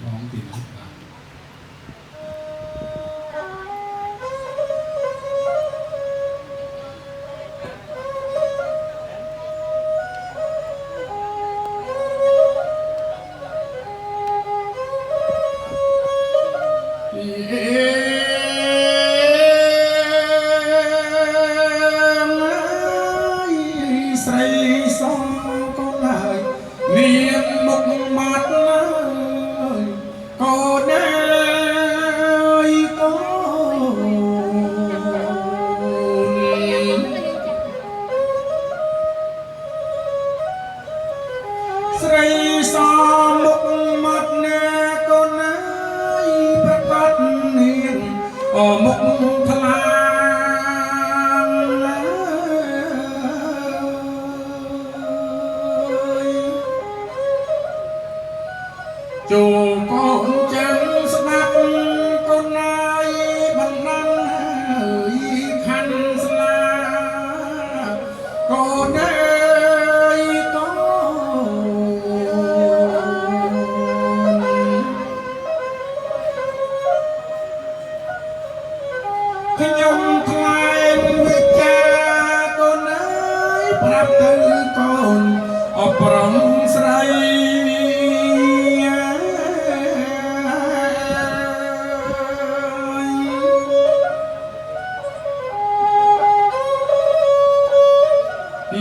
ร้องติดស្រីសងកូនហើយមានមុខមាត់ឡើយកូនអើយកូនស្រីសងមុខមាត់ណាកូនអើយប្រកាសនាងមុខថ្លាចូលកូនចាំស្ដាប់កូនណាយបណ្ដាំហើយខាន់ស្លាកូនអើយកូនខ្ញុំថ្លែងវិចាកូនអើយប្រាប់ទៅកូនអបរំស្រីដ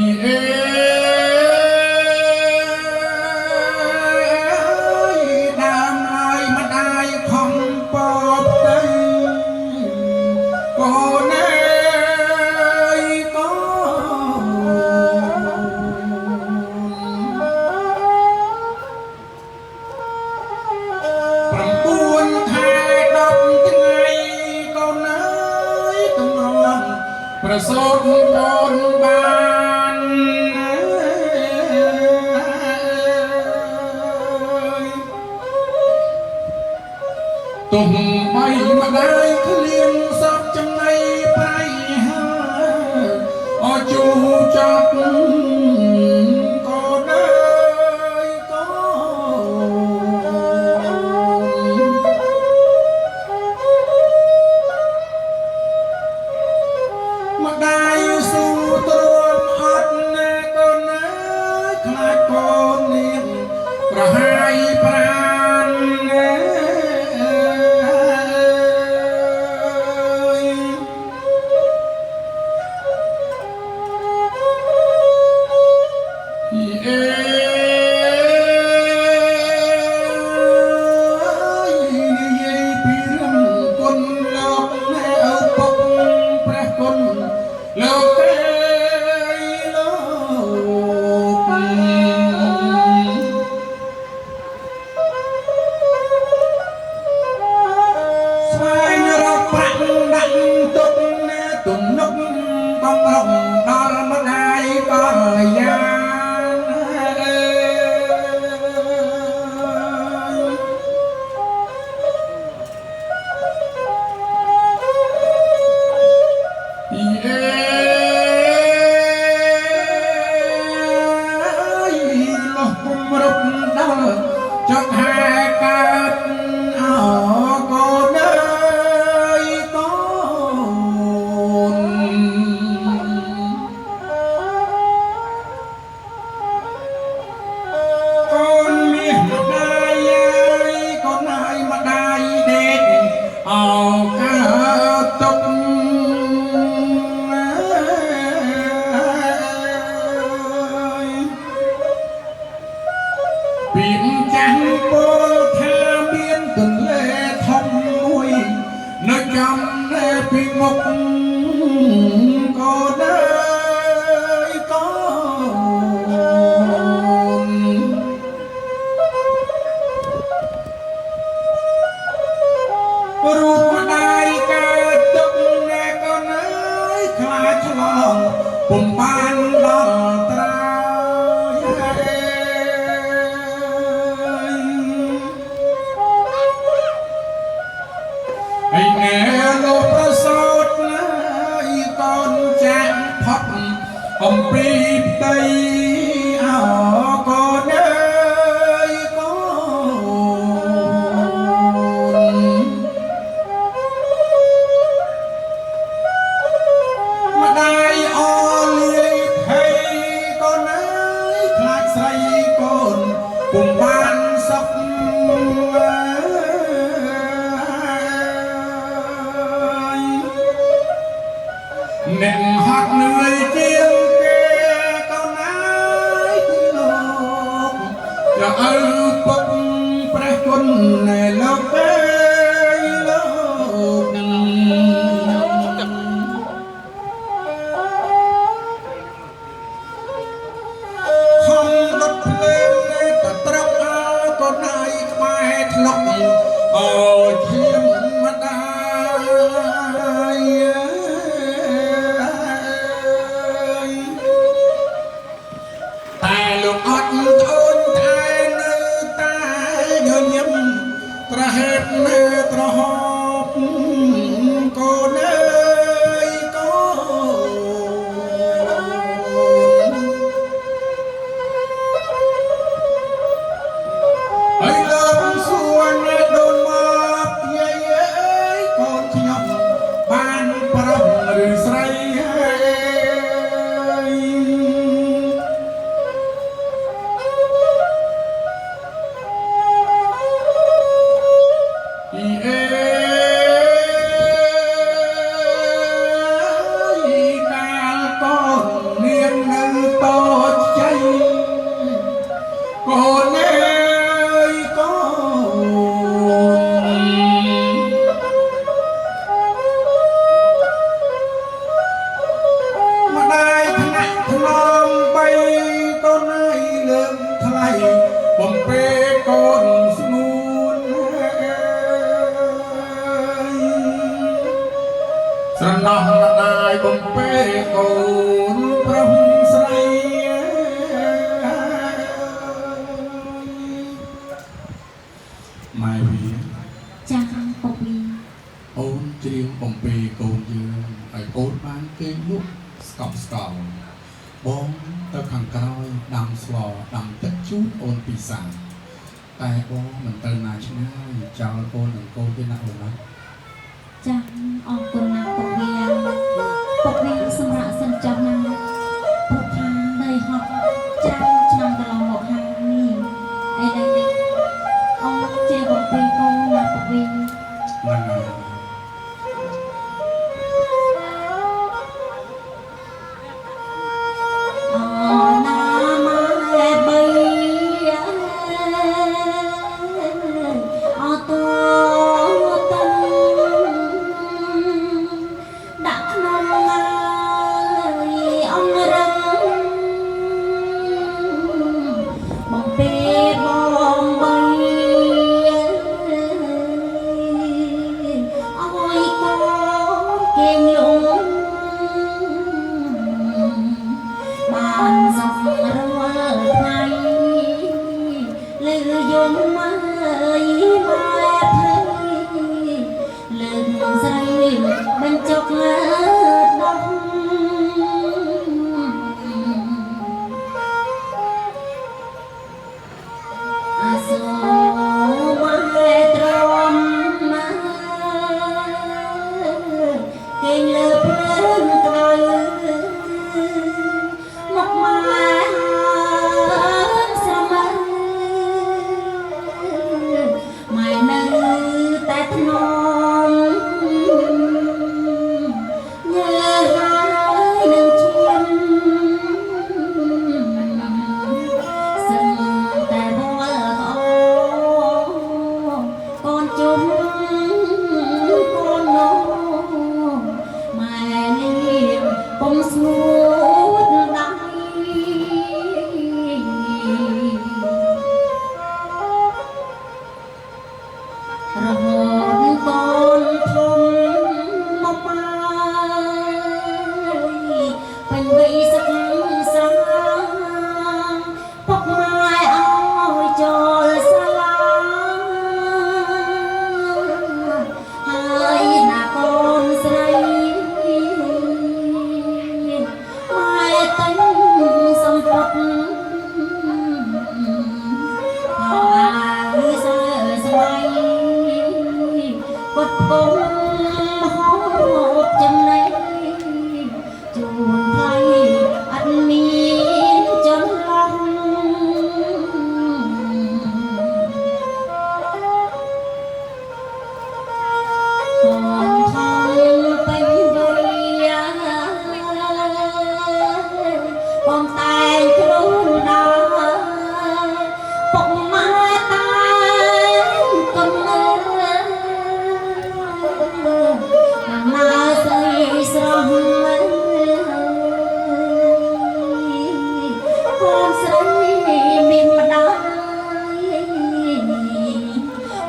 ើមឡើយម្ដាយខំបបដីកូនអើយកូន9ខែ10ថ្ងៃកូនអើយតម្រាំប្រសូតកូនបានទុំបីម្ដាយឃ្លានសពចំណៃប្រៃហើយអជូចាប់កូនអើយកូនម្ដាយស៊ូទ្រាំអត់ណាកូនអើយខ្លាចកូននាងប្រហាយប្រាណទំនុកបំរុងដល់ម្ដាយក៏យ៉ាងលោះគុំរុកដល់ចុកហែកើតអកូនអើយកូនមាសម្ដាយកូនហើតម្ដាយដេកអោកើតទុកពីចាស់ពលថាមានទន្លេធំមួយនៅចំពីមុខកូនអើយកូនរូបម្ដាយកើតទុកណាកូនអើយខ្លាចឆ្លងពុំបានដល់ត្រាយហើយណែលោកប្រសោតណាយកូនចាក់ផុតអំពីផ្ទៃអោកូនអើយកូន ôi chiêm mắt ai ta lúc ót thôn thai nơi ta nhớ nhầm tra hết tra họp cô nơi có ấy lớp xuân đôn mọc dây ấy con nhọc ban prong rừng sayបំពេលកូនស្ងួនស្រណោះម្ដាយបំពេលកូនប្រុសស្រីម៉ែវាចាពុកវីអូនច្រៀងបំពេលកូនយើងឲ្យកូនបានគេលក់ស្កប់ស្កល់បងទៅខាងក្រោយដាំស្លដាំទឹកជូតអូនពិសាតែបងមិនទៅណាឆ្ងាយចោលកូននឹងកូនទេណាអូនណាចាអរគុណណាស់ពុកវីពុកវីសម្រាប់សិនចុះណាពុកថានៅហត់ចាំឆ្នាំកន្លងមកហើយនេះឥឡូវនេះអូនជាបំពេញកូនណាពុកវីហ្នឹងហើយ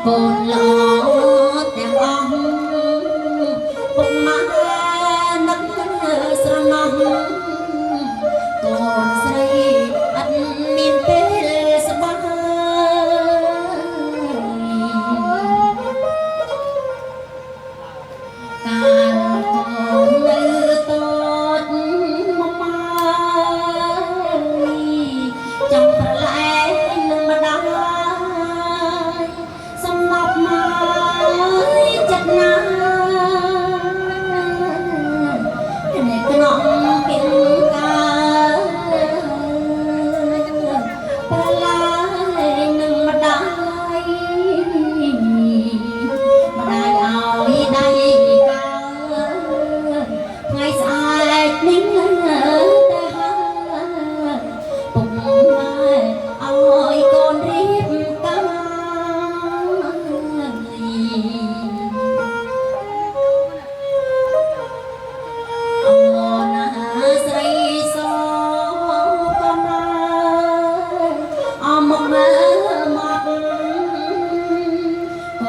con lo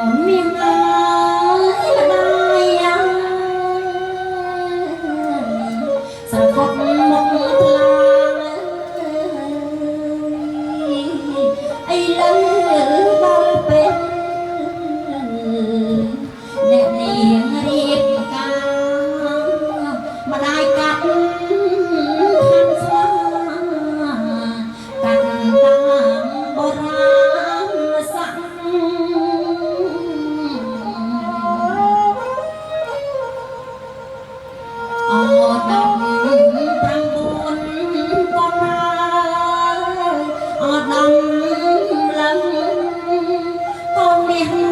មានអើយម្ដាយយ៉ាងស្រកត់មកថ្លាអីលើដល់ពេលអ្នកនាងរៀបការម្ដាយកាត់ខាន់ស្វាកាត់តាមបុរាណស័ក្តិអដល់9កូនហើយអដំឡើងកូនមាស